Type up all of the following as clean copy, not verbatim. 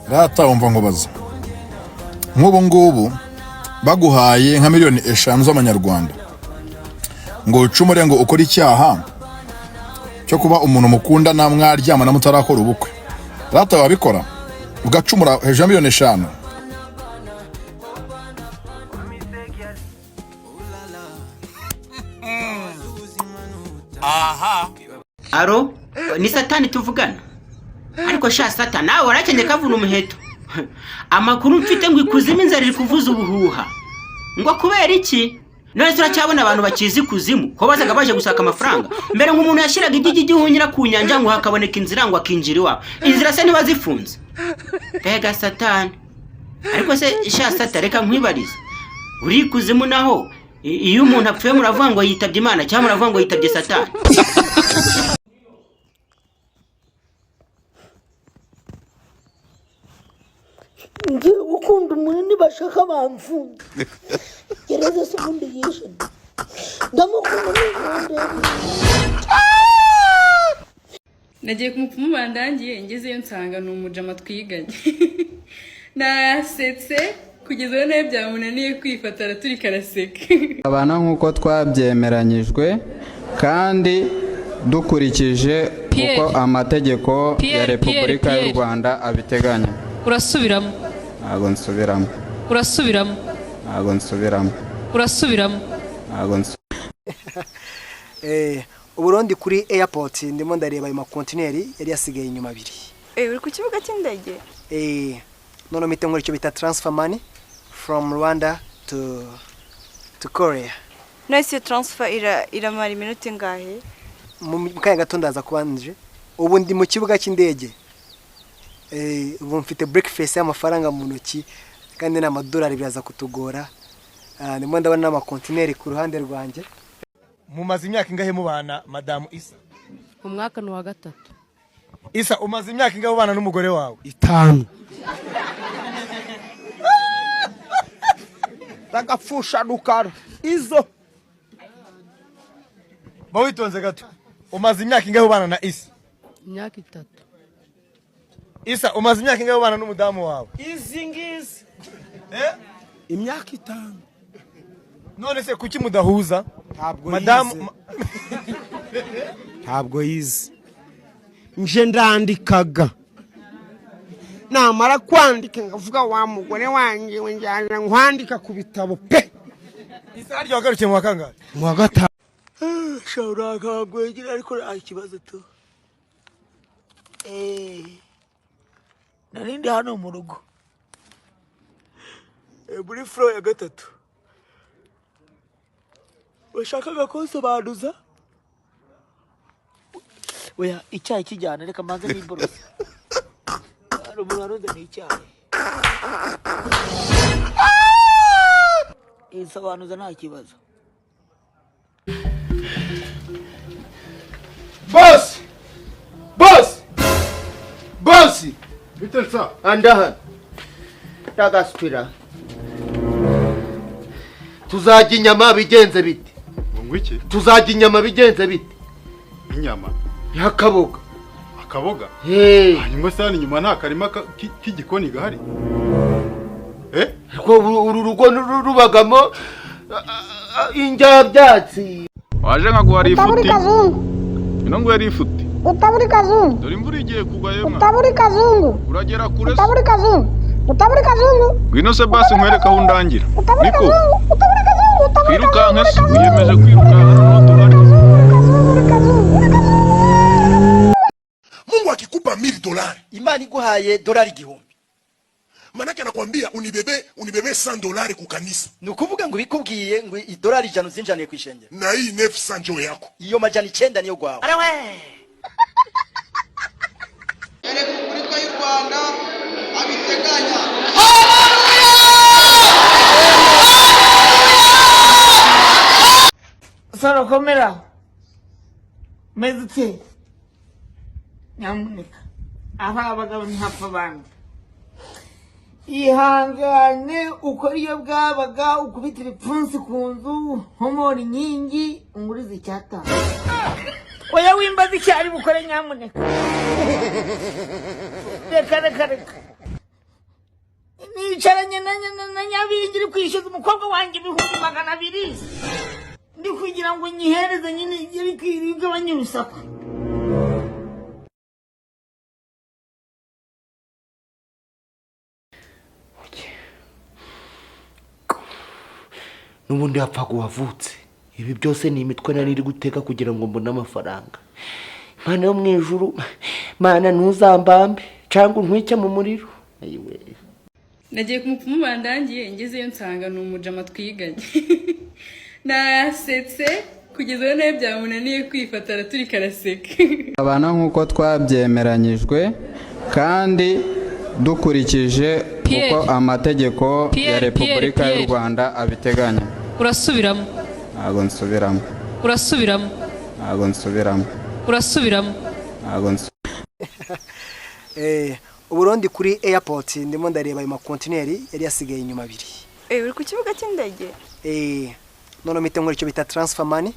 rata umva ngo baza nk'ubu ngubu baguhaye nka miliyoni 5 z'amanyarwanda ngo ucumure ngo ukora icyaha cyo kuba umuntu mukundana mwaryama na mutarakora ubukwe, rata wabikora ugacumura hejuru ya miliyoni 5? Aha. Aro, ni Satani tuvugana. Ariko sha Satani nawe warakenye kavuna umuheto. Amakuru mfite ngo ikuzimu inzara iri kuvuza ubuhuha. Ngo kubera iki? None turacyabona abantu bakizi kuzimu ko bazaga baje gusaka amafaranga. Mbere nk'umuntu yashiraga igigi gihunyira ku nyanja ngo hakaboneka inzira ngo akinjira iwabo. Inzira se ntibazifunze. Tega Satani. Ariko se sha Satani reka nkwibariza. Uri kuzimu naho iyo umuntu apfuye muravuga ngo yitabye Imana cyangwa muravuga ngo yitabye Satani? Nje ukunda umuntu bashaka bamfunga. Gereza se ubundi yishe. Ndamukunda n'ubundi. Nagiye kumupfumu bandangiye ngezeyo nsanga n'umujama twiganye. Nasetse kugeza nayo byamunaniye kwifatara turi karaseka. Abana nkuko twabyemeranyijwe kandi dukurikije uko amategeko ya Repubulika y'u Rwanda abiteganya. Urasubiramo. Ntago nsubiramo. Urasubiramo. Ntago nsubiramo. Urasubiramo. Ntago Uburundi kuri airport ndimo ndareba ayo makontineri yari yasigaye inyuma 2. Uri ku kibuga cy'indege? None mite nkora icyo bita transfer money from Rwanda to Korea. Nese transfer iramara iminota ingahe? Mu kanya gato ndaza kubanje. Ubu ndi mu kibuga cy'indege. Ubu mfite breakfast y'amafaranga mu ntoki kandi n'amadolari biraza kutugora. Ndimo ndabona n'amakontineri ku ruhande rwanjye. Mumaze imyaka ingahe mubana Madame Isa? Umwaka no wa 3. Isa umaze imyaka ingahe ubana n'umugore wawe? 5. Bagapfusha rukara izo. Bawitonze gato. Umaze imyaka ingahe ubana na Isa? Imyaka 3. Isa umaze imyaka ingahe ubana n'umudamu wawe? Izingizi. Imyaka 5. None se kuki mudahuza? Madamu ntabwo yize. Nje ndandikaga. Namara kwandika ngavuga wa mugore wanjye wenjana nkwandika ku bitabo pe. Isa ryo garuke mu wakanga. Mu wa 5. Shawura kagwegera ariko ikibazo to. Narindi hano mu rugo. Buri flow ya 3. Washakaga kunsobanuza? Oya icyayi kijyana reka manze n'imborosi. Rubunaruze ni icyayi. Insobanuza nta kibazo. Boss! Boss! Boss! Bitelsa Andahan. Tagaspira. Tuzajya inyama bigenze bite? ngwiki Tuzajya inyama bigenze bite? inyama Yakaboga. akaboga hanyuma sani nyuma nta karima k'igikoni gahari. Ko uru rugo rubagamo injyabyatsi. Waje nkaguhari ifuti ino ngo yari ifuti Utaburi kazungu. dore imvura igiye kugwa yemwe. Utaburi kazungu. Uragera kure. Utaburi kazungu. Utaburi kazungu. Ngwino se basi nkwereka aho ndangira. Utaburi kazungu. Utaburi kazungu. Kwirukanka se wiyemeje kwirukanka n'utubari. Mungu akikupa $1000, Imani iguhaye dolari 1000. manake anakuambia unibebe $100 kukanisa. Nukuvuga ngo bikubwiye ngo idolari 100 zinjaniye kwishengera. Na hii 900 njo yako. Iyo majani 9 niyo gwawe. Arawe. Repubulika y'u Rwanda abiteganya. Saro komera. Medite. Nyamuneka. Aha abagabo ntapfa bandi. Ihangane ukora iyo bwabaga ukubita ibipfunsi ku nzu homora inkingi unguriza icyata. Oya wimbaza icyari bukore nyamuneka. Reka. nicaranye na Nyabingi iri kwishyuza umukobwa wanjye 200,000 ndi kugira ngo nyihereze nyine ibyo banyurusaku. N'ubundi yapfa kuwavutse. Ibi byose ni imitwe nari iri guteka kugira ngo mbone amafaranga. Mana yo mu ijuru, Mana ntuzambambe cyangwa untwike mu muriro. Ayiwe. Nagiye ku mupfumu bandangiye ngezeyo nsanga ni umujama twiganye. Nasetse kugeza nayo byamunaniye kwifatara turi karaseka. Abana nk'uko twabyemeranyijwe kandi dukurikije uko amategeko ya Repubulika y'u Rwanda abiteganya. Urasubiramo. Ntago nsubiramo. Urasubiramo. Ntago nsubiramo. Urasubiramo. Ntago Uburundi kuri airport ndimo ndareba ayo makontineri yari yasigaye inyuma 2. Uri ku kibuga cy'indege? None mite nkora icyo bita transfer money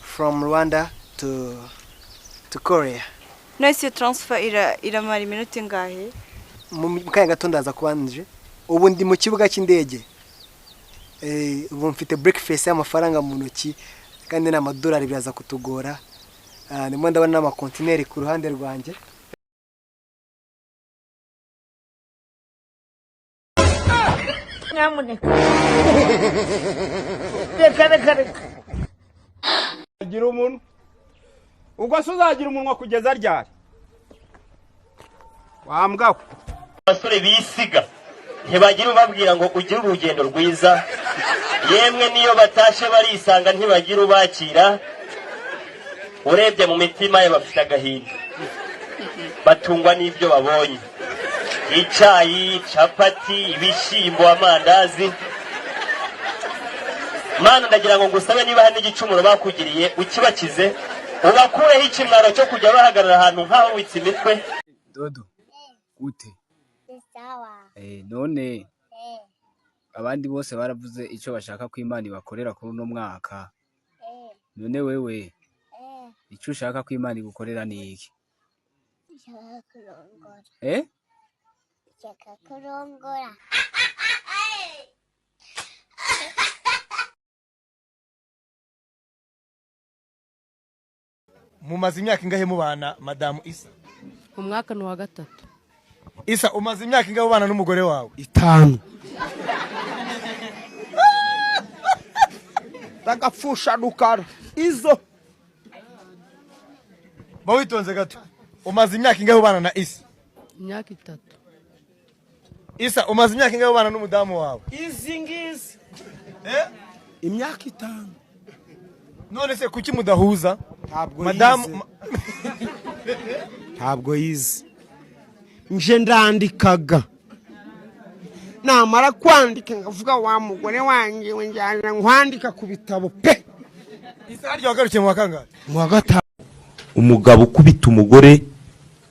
from Rwanda to Korea. Nese transfer iramara iminota ingahe? Mu kanya gato ndaza kubanje. Ubu ndi mu kibuga cy'indege. Ubu mfite breakfast y'amafaranga mu ntoki kandi n'amadolari biraza kutugora. Ndimo ndabona n'amakontineri ku ruhande rwanjye. Nyamuneka. Reka. Agira umuntu. Ubwo suzagira umunwa kugeza ryari? Wambwa. Abasore bisiga ntibagira ubabwira ngo ugire urugendo rwiza. Yemwe niyo batashe barisanga ntibagira ubakira. Urebye mu mitima y'abafite agahinda. Batungwa n'ibyo babonye. Icyayi, capati, ibishimbo, amandazi. Mana ndagira ngo ngusabe niba hari n'igicumuro bakugiriye ukibakize ubakureho ikimwaro cyo kujya bahagarara ahantu nkaho witse imitwe. Dodo gute? Sawa. None abandi bose baravuze icyo bashaka ko Imana ibakorera kuri uno mwaka. None wewe icyo ushaka ko Imana igukorera ni iki? Shaka kurongora. Shaka kurongora. Mumaze imyaka ingahe mubana Madamu Isa? Umwaka ni wa 3. Isa umaze imyaka ingahe ubana n'umugore wawe? 5. Tagafusha dukara izo. Bawitonze gato. Umaze imyaka ingahe ubana na Isa? Imyaka 3. Isa umaze imyaka ingahe ubana n'umudamu wawe? Izingizi. Imyaka 5. None se kuki mudahuza? Ntabwo yize. Nje ndandikaga. Namara kwandika ngavuga wa mugore wanjye wenjana nkwandika ku bitabo pe. Isa ryo wagarukiye mu wakangahe? Mu wa 5. Umugabo ukubita umugore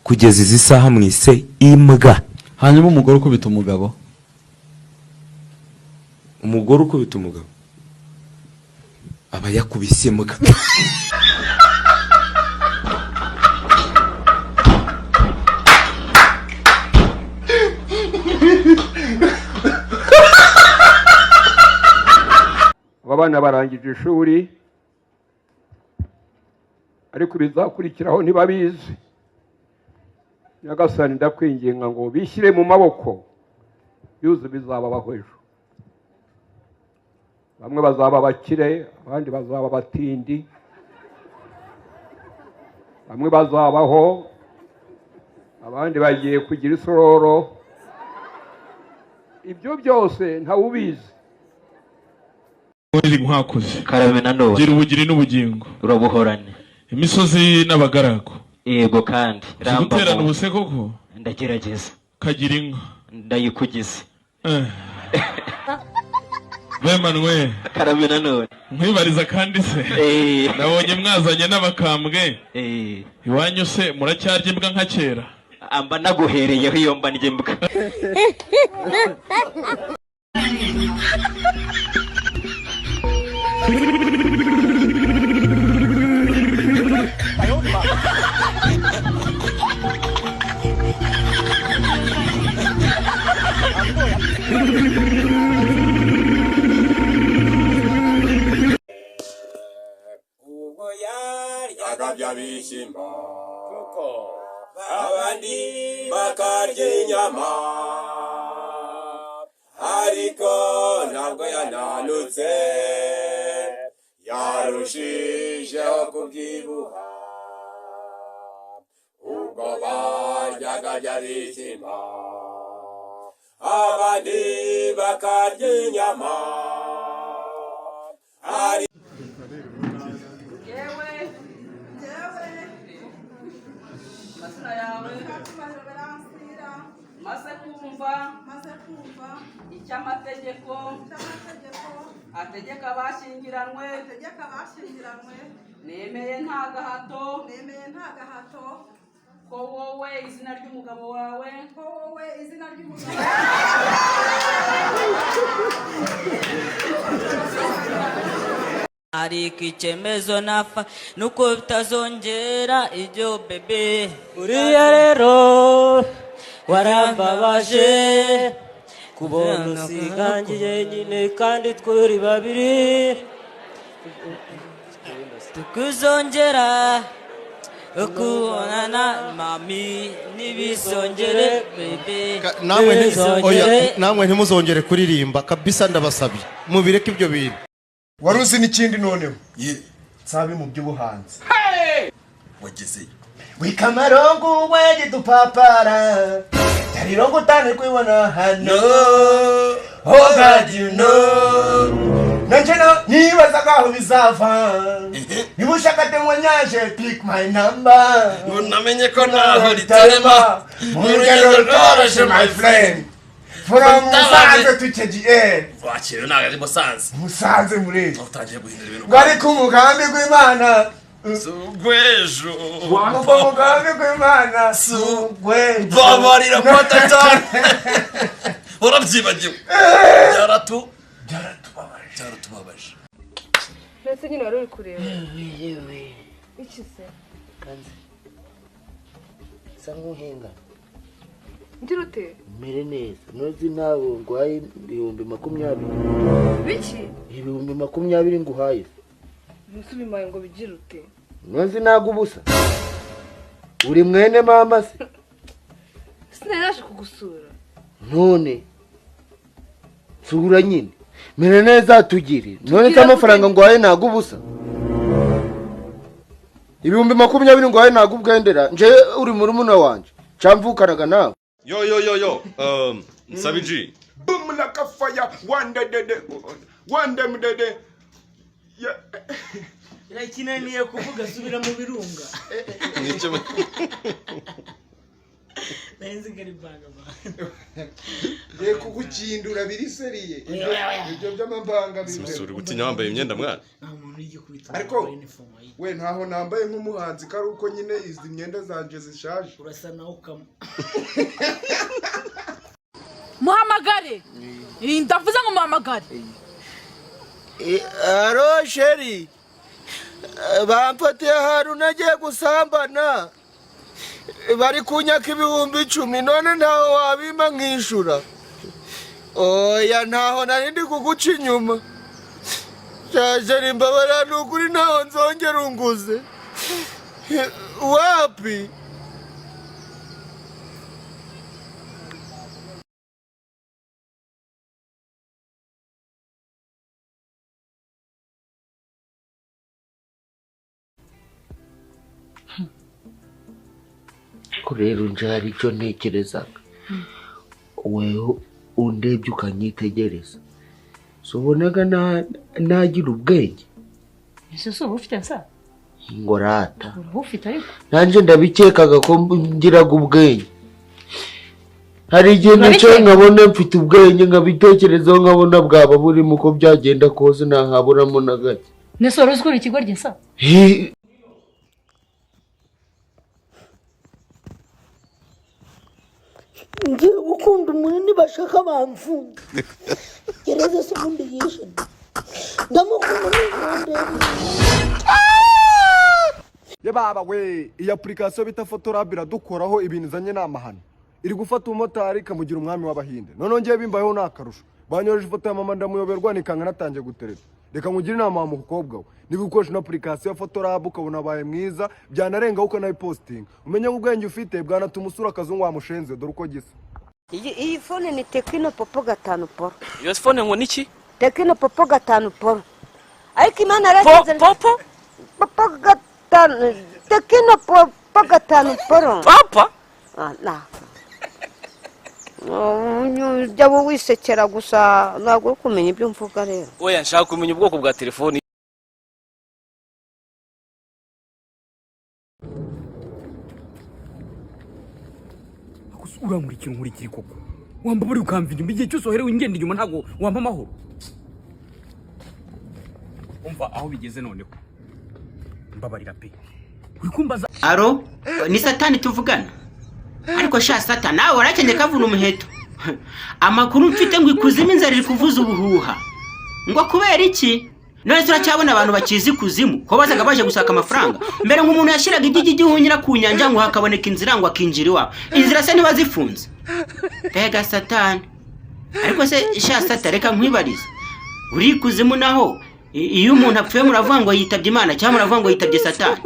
kugeza izi saha mwise imbwa. Hanyuma umugore ukubita umugabo? Umugore ukubita umugabo aba yakubise imbwa. Abana barangije ishuri ariko bizakurikiraho ntibabizi. Nyagasani ndakwinginga ngo bishyire mu maboko yuze bizababaho ejo. Bamwe bazaba bakire, abandi bazaba batindi. Bamwe bazabaho, abandi bagiye kugira isororo. Ibyo byose ntawubizi. Uri mwakoze karabe nanone gira ubugiri n'ubugingo urabuhorane imisozi n'abagarago. Yego kandi guterana ubuse koko ndagerageza. Kagira inka ndayikugize. Bemanwe karabe nanone nkwibariza kandi se nabonye mwazanye n'abakambwe iwanyu se muracyarya imbwa nka kera? Amba naguhereyeho iyo mba ndya imbwa. bakarya inyama ariko ntabwo yananutse yarushijeho kubyibuha ubwo baryaga byarishima abandi bakarya inyama amazina yawe maze kumva icy'amategeko ategeka abashyingiranywe nemeye nta gahato ko wowe izina ry'umugabo wawe ariko icyemezo nafa nuko bitazongera ibyo bebe uriya rero warambabaje kubona usigangiye nyine kandi twuri babiri tukuzongera ukubonana mami n'ibisongere bebe namwe ntimuzongere kuririmba kabisa ndabasabye mubireke ibyo bintu wari uzi n'ikindi noneho nsabe mu by'ubuhanzi wagezeyo wikamarongo wege dupapara yarirongo utane kwibona hano oh God you know nanje nibaza gaho bizava niba ushaka temwanyaje pick my number unamenye ko naho ritarema mu rugendo rworoshye my friend from Musanze to KGN wakire naga ari Musanze muri utangiye guhindura ibintu bari ku mugambi w'Imana sugwejo wambo mugambi w'Imana sugwejo babarira potatone urabyibagiwe byaratubabaje ndetse nyine wari uri kureba yewe iki se kanze sa nkuhenga ngira ute mere neza nozi nawe ngwaye 20,000 biki 20,000 nguhaye musubimaye ngo bigira ute nozi nago ubusa uri mwene mama se sinaraje kugusura none sura nyine mere neza tugire none se amafaranga ngwaye nago ubusa 20,000 ngwaye nago ubwendera nje uri muri muna wanje camvukanaga nawe yo Sabiji boom like a fire one day mdede irakinaniye kuvuga subira mu birunga nicyo nenzi gari banga ye kugukindura biriseriye ibyo by'amabanga bimusuri gutinya wambaye imyenda mwana ariko we ntaho nambaye nk'umuhanzi kari uko nyine izi myenda zanje zishaje urasa naho kamo muhamagare ndavuze ngo muhamagare aro sheri bampatiye ahantu nagiye gusambana bari kunyaka 10,000 none ntaho wabima nkishura oya ntaho nari ndi kuguca inyuma sheri mbabara nukuri ntaho nzongera unguze wapi rero nje hari icyo ntekerezaga wewe undebye ukanyitegereza sobonaga nagira ubwenge ese so ufite nsa ngorata ufite ariko nanje ndabikekaga ko ngiraga ubwenge hari igihe naco nkabona mfite ubwenge nkabitekerezaho nkabona bwaba buri muko byagenda kose nahaburamo na gake nesoro uzikora ikigo ry'insa ngiye gukunda umuntu bashaka bamfunga gereza se ubundi yishe ndamukunda n'ubundi ye baba we iyi application bita Photorab iradukoraho ibintu zanye n'amahano iri gufata umumotari ikamugira umwami w'abahinde none ngiye bimbayeho nakarusho banyoreje ifoto ya mama ndamuyoberwa nikanga natangiye gutereta reka nkugire inama wa mukobwa we niba ukoresha application ya Photorab ukabona abaye mwiza byanarenga uko nayipostinga umenye ubwenge ufite bwanatuma usura akazungu wamushenze dore uko gisa. Iyi phone ni Tecno Popo 5 Pro. Iyo phone ngo niki? Tecno Popo 5 Pro. Ariko Imana arashyize Popo? Popo 5 Tecno Popo 5 Pro. Papa? Na. Jya wisekera gusa ntabwo kumenya ibyo mvuga rero. Oya nshaka kumenya ubwoko bwa telefone. Uramurikira nkurikira koko wamba buri ukamva inyuma igihe cyose uherewe ingenda inyuma ntago wamba amahoro umva aho bigeze noneho mbabarira pe uri kumbaza aro ni Satani tuvugana ariko sha Satani nawe warakenye kavuna umuheto amakuru mfite ngo ikuzimu inzara iri kuvuza ubuhuha ngo kubera iki none turacyabona abantu bakizi kuzimu ko bazaga baje gusaka amafaranga mbere ngo umuntu yashiraga igigi gihunyira ku nyanja ngo hakaboneka inzira ngo akinjira iwabo inzira se niba zifunze pega Satani ariko se sha Satani reka nkwibarize uri kuzimu naho iyo umuntu apfuye muravuga ngo yitabye Imana cyangwa muravuga ngo yitabye Satani